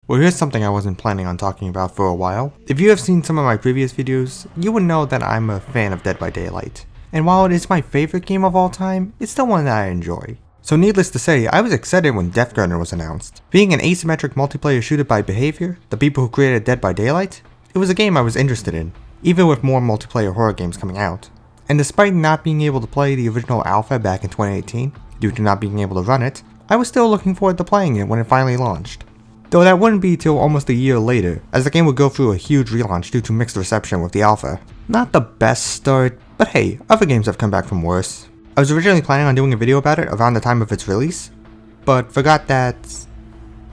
Well, here's something I wasn't planning on talking about for a while. If you have seen some of my previous videos, you would know that I'm a fan of Dead by Daylight. And while it is my favorite game of all time, it's still one that I enjoy. So needless to say, I was excited when Deathgunner was announced. Being an asymmetric multiplayer shooter by Behaviour, the people who created Dead by Daylight, it was a game I was interested in, even with more multiplayer horror games coming out. And despite not being able to play the original alpha back in 2018, due to not being able to run it, I was still looking forward to playing it when it finally launched. Though that wouldn't be till almost a year later, as the game would go through a huge relaunch due to mixed reception with the alpha. Not the best start, but hey, other games have come back from worse. I was originally planning on doing a video about it around the time of its release, but forgot that,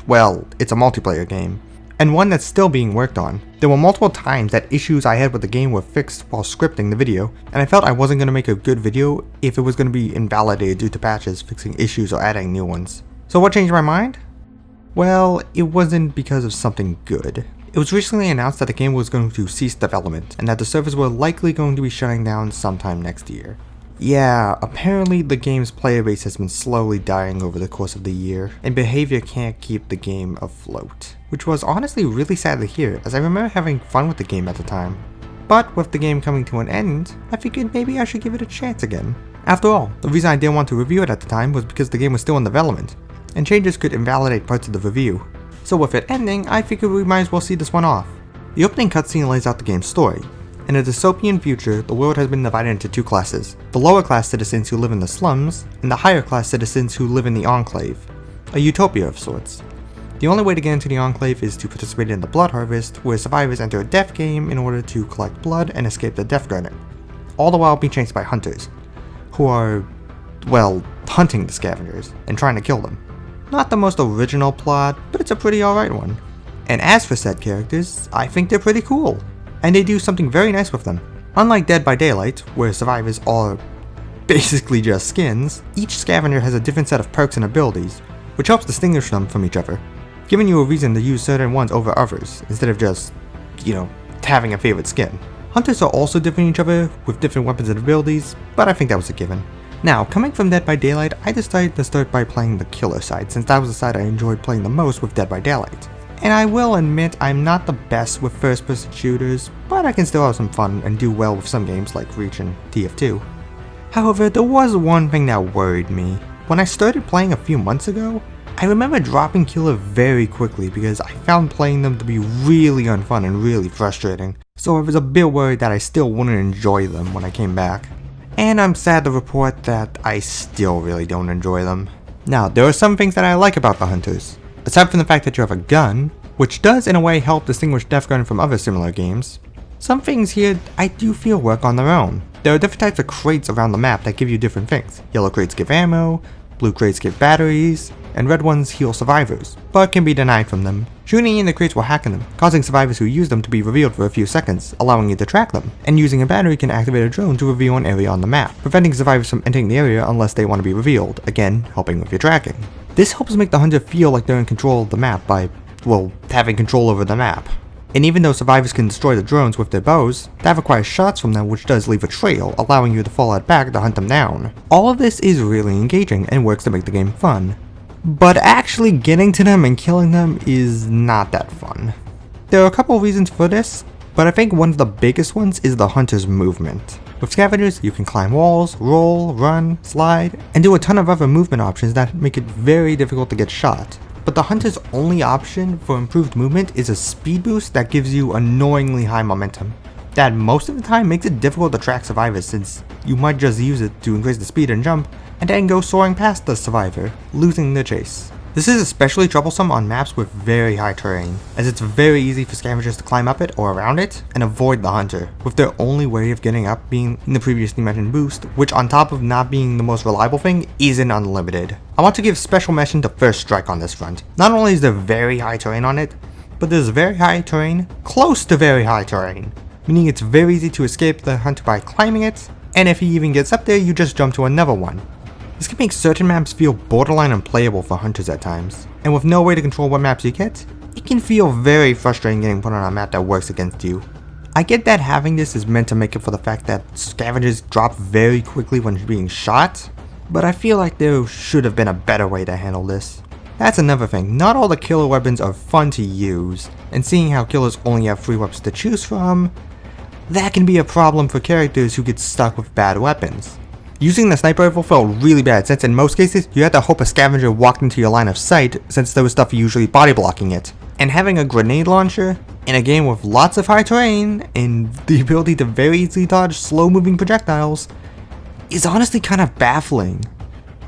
well, it's a multiplayer game, and one that's still being worked on. There were multiple times that issues I had with the game were fixed while scripting the video, and I felt I wasn't going to make a good video if it was going to be invalidated due to patches fixing issues or adding new ones. So what changed my mind? Well, it wasn't because of something good. It was recently announced that the game was going to cease development, and that the servers were likely going to be shutting down sometime next year. Yeah, apparently the game's player base has been slowly dying over the course of the year, and Behaviour can't keep the game afloat. Which was honestly really sad to hear, as I remember having fun with the game at the time. But with the game coming to an end, I figured maybe I should give it a chance again. After all, the reason I didn't want to review it at the time was because the game was still in development, and changes could invalidate parts of the review. So with it ending, I figured we might as well see this one off. The opening cutscene lays out the game's story. In a dystopian future, the world has been divided into two classes, the lower class citizens who live in the slums, and the higher class citizens who live in the Enclave, a utopia of sorts. The only way to get into the Enclave is to participate in the Blood Harvest, where survivors enter a death game in order to collect blood and escape the Deathgunner, all the while being chased by hunters, who are, well, hunting the scavengers and trying to kill them. Not the most original plot, but it's a pretty alright one. And as for said characters, I think they're pretty cool, and they do something very nice with them. Unlike Dead by Daylight, where survivors are basically just skins, each scavenger has a different set of perks and abilities, which helps distinguish them from each other, giving you a reason to use certain ones over others, instead of just, having a favorite skin. Hunters are also different from each other, with different weapons and abilities, but I think that was a given. Now, coming from Dead by Daylight, I decided to start by playing the killer side, since that was the side I enjoyed playing the most with Dead by Daylight. And I will admit I'm not the best with first-person shooters, but I can still have some fun and do well with some games like Reach and TF2. However, there was one thing that worried me. When I started playing a few months ago, I remember dropping Killer very quickly because I found playing them to be really unfun and really frustrating, so I was a bit worried that I still wouldn't enjoy them when I came back. And I'm sad to report that I still really don't enjoy them. Now, there are some things that I like about the Hunters. Aside from the fact that you have a gun, which does in a way help distinguish Deathgunner from other similar games, some things here I do feel work on their own. There are different types of crates around the map that give you different things. Yellow crates give ammo, blue crates give batteries, and red ones heal survivors, but can be denied from them. Shooting in the crates will hack in them, causing survivors who use them to be revealed for a few seconds, allowing you to track them, and using a battery can activate a drone to reveal an area on the map, preventing survivors from entering the area unless they want to be revealed, again, helping with your tracking. This helps make the hunter feel like they're in control of the map by, well, having control over the map. And even though survivors can destroy the drones with their bows, that requires shots from them, which does leave a trail, allowing you to fall out back to hunt them down. All of this is really engaging and works to make the game fun. But actually getting to them and killing them is not that fun. There are a couple of reasons for this, but I think one of the biggest ones is the hunter's movement. With scavengers, you can climb walls, roll, run, slide, and do a ton of other movement options that make it very difficult to get shot. But the hunter's only option for improved movement is a speed boost that gives you annoyingly high momentum. That most of the time makes it difficult to track survivors, since you might just use it to increase the speed and jump, and then go soaring past the survivor, losing the chase. This is especially troublesome on maps with very high terrain, as it's very easy for scavengers to climb up it or around it and avoid the hunter, with their only way of getting up being the previously mentioned boost, which on top of not being the most reliable thing, isn't unlimited. I want to give special mention to First Strike on this front. Not only is there very high terrain on it, but there's very high terrain close to very high terrain, meaning it's very easy to escape the hunter by climbing it, and if he even gets up there, you just jump to another one. This can make certain maps feel borderline unplayable for hunters at times, and with no way to control what maps you get, it can feel very frustrating getting put on a map that works against you. I get that having this is meant to make up for the fact that scavengers drop very quickly when being shot, but I feel like there should have been a better way to handle this. That's another thing, not all the killer weapons are fun to use, and seeing how killers only have 3 weapons to choose from, that can be a problem for characters who get stuck with bad weapons. Using the sniper rifle felt really bad since in most cases you had to hope a scavenger walked into your line of sight since there was stuff usually body blocking it. And having a grenade launcher in a game with lots of high terrain and the ability to very easily dodge slow moving projectiles is honestly kind of baffling,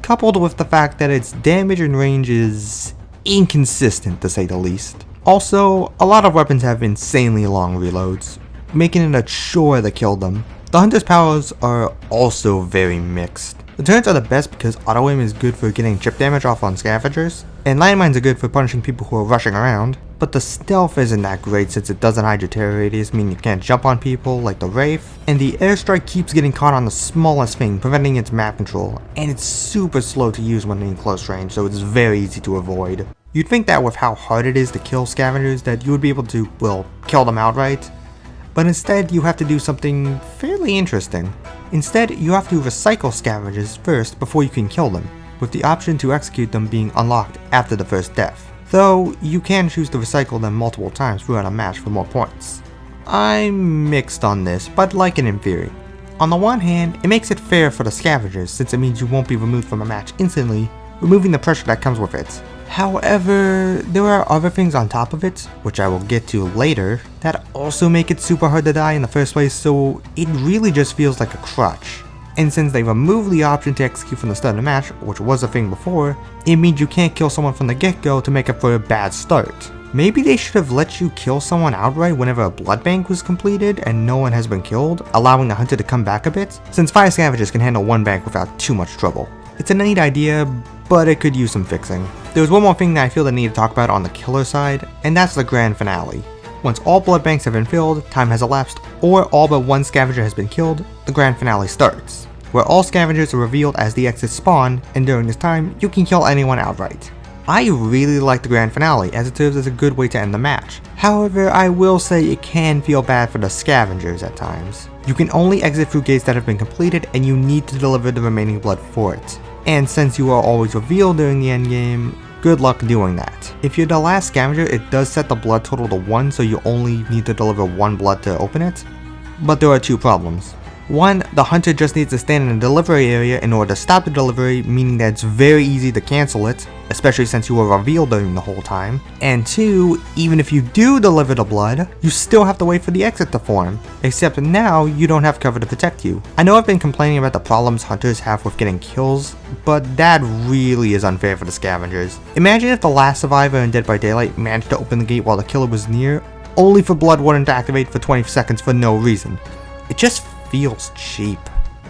coupled with the fact that its damage and range is inconsistent to say the least. Also, a lot of weapons have insanely long reloads, making it a chore to kill them. The hunter's powers are also very mixed. The turrets are the best because auto aim is good for getting chip damage off on scavengers, and landmines are good for punishing people who are rushing around, but the stealth isn't that great since it doesn't hide your terror radius, meaning you can't jump on people like the Wraith, and the airstrike keeps getting caught on the smallest thing, preventing its map control, and it's super slow to use when in close range, so it's very easy to avoid. You'd think that with how hard it is to kill scavengers that you would be able to, well, kill them outright, but instead you have to do something fairly interesting. Instead, you have to recycle scavengers first before you can kill them, with the option to execute them being unlocked after the first death. Though, you can choose to recycle them multiple times throughout a match for more points. I'm mixed on this, but like it in theory. On the one hand, it makes it fair for the scavengers since it means you won't be removed from a match instantly, removing the pressure that comes with it. However, there are other things on top of it, which I will get to later, that also make it super hard to die in the first place, so it really just feels like a crutch. And since they removed the option to execute from the start of the match, which was a thing before, it means you can't kill someone from the get-go to make up for a bad start. Maybe they should have let you kill someone outright whenever a blood bank was completed and no one has been killed, allowing the hunter to come back a bit, since 5 scavengers can handle 1 bank without too much trouble. It's a neat idea, but it could use some fixing. There's one more thing that I feel the need to talk about on the killer side, and that's the grand finale. Once all blood banks have been filled, time has elapsed, or all but 1 scavenger has been killed, the grand finale starts, where all scavengers are revealed as the exits spawn, and during this time, you can kill anyone outright. I really like the grand finale as it serves as a good way to end the match. However, I will say it can feel bad for the scavengers at times. You can only exit through gates that have been completed and you need to deliver the remaining blood for it. And since you are always revealed during the endgame, good luck doing that. If you're the last scavenger, it does set the blood total to 1, so you only need to deliver 1 blood to open it. But there are 2 problems. 1, the hunter just needs to stand in the delivery area in order to stop the delivery, meaning that it's very easy to cancel it, especially since you were revealed during the whole time. And 2, even if you do deliver the blood, you still have to wait for the exit to form, except now you don't have cover to protect you. I know I've been complaining about the problems hunters have with getting kills, but that really is unfair for the scavengers. Imagine if the last survivor in Dead by Daylight managed to open the gate while the killer was near, only for blood warden to activate for 20 seconds for no reason. It just feels cheap.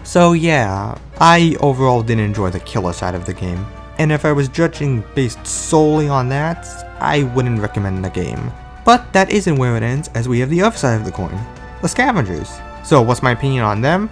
So yeah, I overall didn't enjoy the killer side of the game, and if I was judging based solely on that, I wouldn't recommend the game. But that isn't where it ends, as we have the other side of the coin, the scavengers. So what's my opinion on them?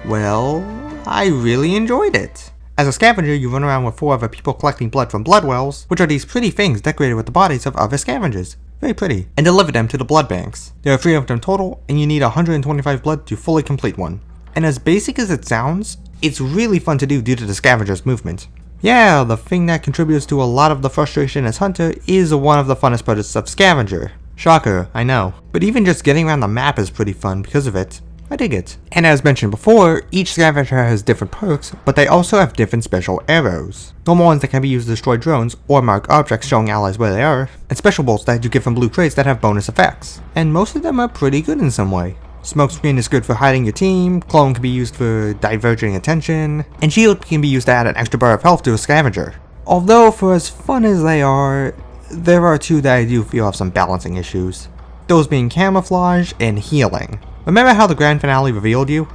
Well, I really enjoyed it. As a scavenger, you run around with 4 other people collecting blood from blood wells, which are these pretty things decorated with the bodies of other scavengers. Very pretty, and deliver them to the blood banks. There are 3 of them total, and you need 125 blood to fully complete one. And as basic as it sounds, it's really fun to do due to the scavenger's movement. Yeah, the thing that contributes to a lot of the frustration as hunter is one of the funnest parts of scavenger. Shocker, I know. But even just getting around the map is pretty fun because of it. I dig it. And as mentioned before, each scavenger has different perks, but they also have different special arrows. Normal ones that can be used to destroy drones or mark objects showing allies where they are, and special bolts that you get from blue crates that have bonus effects. And most of them are pretty good in some way. Smokescreen is good for hiding your team, clone can be used for diverging attention, and shield can be used to add an extra bar of health to a scavenger. Although for as fun as they are, there are 2 that I do feel have some balancing issues. Those being camouflage and healing. Remember how the grand finale revealed you?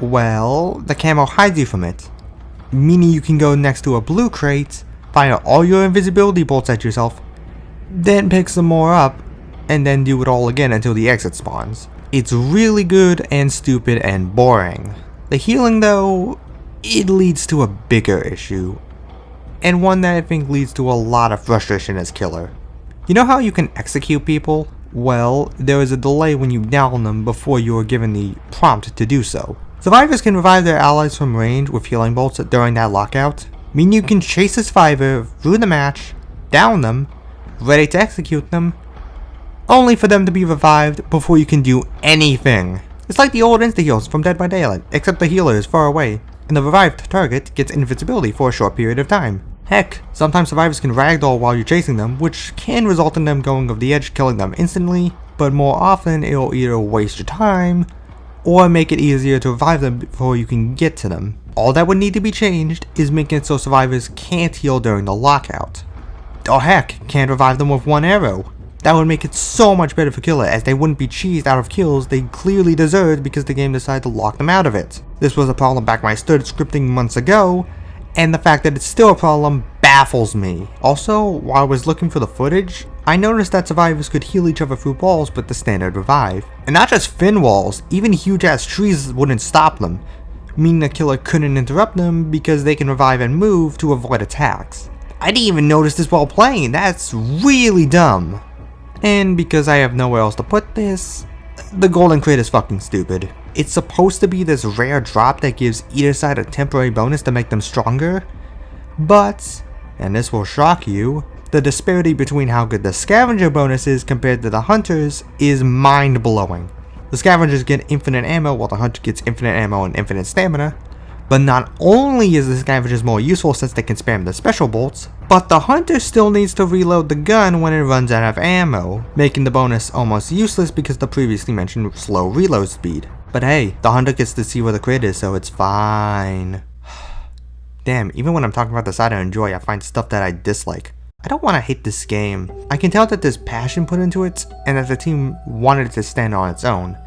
Well, the camo hides you from it, meaning you can go next to a blue crate, fire all your invisibility bolts at yourself, then pick some more up, and then do it all again until the exit spawns. It's really good and stupid and boring. The healing though, it leads to a bigger issue, and one that I think leads to a lot of frustration as killer. You know how you can execute people? Well, there is a delay when you down them before you are given the prompt to do so. Survivors can revive their allies from range with healing bolts during that lockout, meaning you can chase a survivor through the match, down them, ready to execute them, only for them to be revived before you can do anything. It's like the old insta-heals from Dead by Daylight, except the healer is far away, and the revived target gets invincibility for a short period of time. Heck, sometimes survivors can ragdoll while you're chasing them, which can result in them going over the edge, killing them instantly, but more often it'll either waste your time, or make it easier to revive them before you can get to them. All that would need to be changed is making it so survivors can't heal during the lockout. Or heck, can't revive them with one arrow. That would make it so much better for Killer, as they wouldn't be cheesed out of kills they clearly deserved because the game decided to lock them out of it. This was a problem back when I started scripting months ago, and the fact that it's still a problem baffles me. Also, while I was looking for the footage, I noticed that survivors could heal each other through walls with the standard revive. And not just thin walls, even huge ass trees wouldn't stop them, meaning the killer couldn't interrupt them because they can revive and move to avoid attacks. I didn't even notice this while playing, that's really dumb. And because I have nowhere else to put this, the golden crate is fucking stupid. It's supposed to be this rare drop that gives either side a temporary bonus to make them stronger, but, and this will shock you, the disparity between how good the scavenger bonus is compared to the hunters is mind-blowing. The scavengers get infinite ammo while the hunter gets infinite ammo and infinite stamina, but not only is the scavengers more useful since they can spam the special bolts, but the hunter still needs to reload the gun when it runs out of ammo, making the bonus almost useless because of the previously mentioned slow reload speed. But hey, the hunter gets to see where the crate is, so it's fine. Damn, even when I'm talking about the side I enjoy, I find stuff that I dislike. I don't want to hate this game. I can tell that there's passion put into it, and that the team wanted it to stand on its own.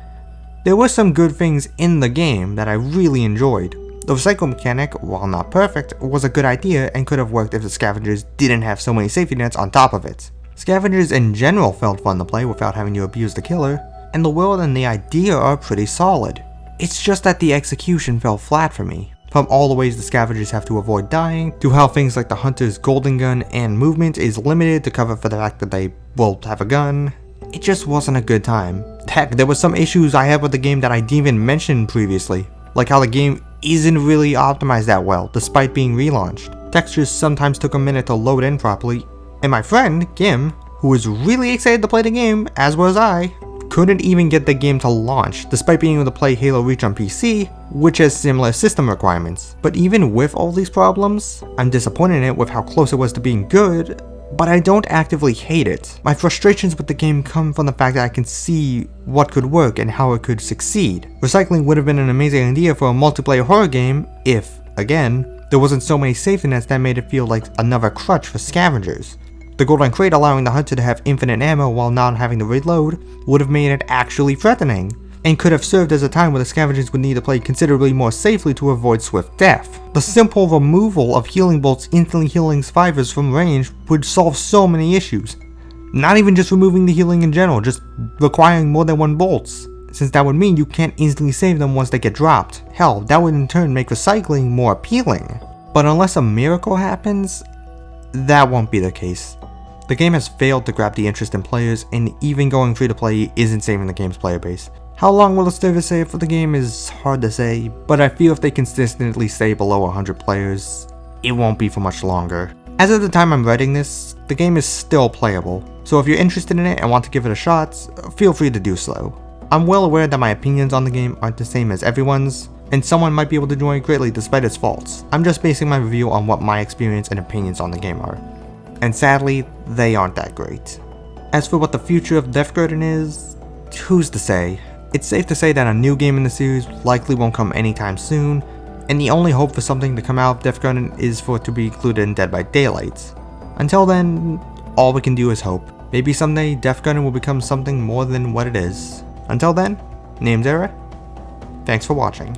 There were some good things in the game that I really enjoyed. The recycle mechanic, while not perfect, was a good idea and could have worked if the scavengers didn't have so many safety nets on top of it. Scavengers in general felt fun to play without having to abuse the killer, and the world and the idea are pretty solid. It's just that the execution fell flat for me. From all the ways the scavengers have to avoid dying, to how things like the hunter's golden gun and movement is limited to cover for the fact that they will have a gun. It just wasn't a good time. Heck, there were some issues I had with the game that I didn't even mention previously, like how the game isn't really optimized that well despite being relaunched. Textures sometimes took a minute to load in properly, and my friend, Gim, who was really excited to play the game, as was I, couldn't even get the game to launch, despite being able to play Halo Reach on PC, which has similar system requirements. But even with all these problems, I'm disappointed in it with how close it was to being good, but I don't actively hate it. My frustrations with the game come from the fact that I can see what could work and how it could succeed. Recycling would have been an amazing idea for a multiplayer horror game if, again, there wasn't so many safety nets that made it feel like another crutch for scavengers. The golden crate allowing the hunter to have infinite ammo while not having to reload would have made it actually threatening, and could have served as a time where the scavengers would need to play considerably more safely to avoid swift death. The simple removal of healing bolts instantly healing survivors from range would solve so many issues. Not even just removing the healing in general, just requiring more than one bolts, since that would mean you can't instantly save them once they get dropped. Hell, that would in turn make recycling more appealing. But unless a miracle happens, that won't be the case. The game has failed to grab the interest in players, and even going free to play isn't saving the game's player base. How long will the service stay for the game is hard to say, but I feel if they consistently stay below 100 players, it won't be for much longer. As of the time I'm writing this, the game is still playable, so if you're interested in it and want to give it a shot, feel free to do so. I'm well aware that my opinions on the game aren't the same as everyone's, and someone might be able to enjoy it greatly despite its faults. I'm just basing my review on what my experience and opinions on the game are. And sadly, they aren't that great. As for what the future of Death Garden is, who's to say? It's safe to say that a new game in the series likely won't come anytime soon, and the only hope for something to come out of Death Garden is for it to be included in Dead by Daylight. Until then, all we can do is hope. Maybe someday Death Garden will become something more than what it is. Until then, name's Era. Thanks for watching.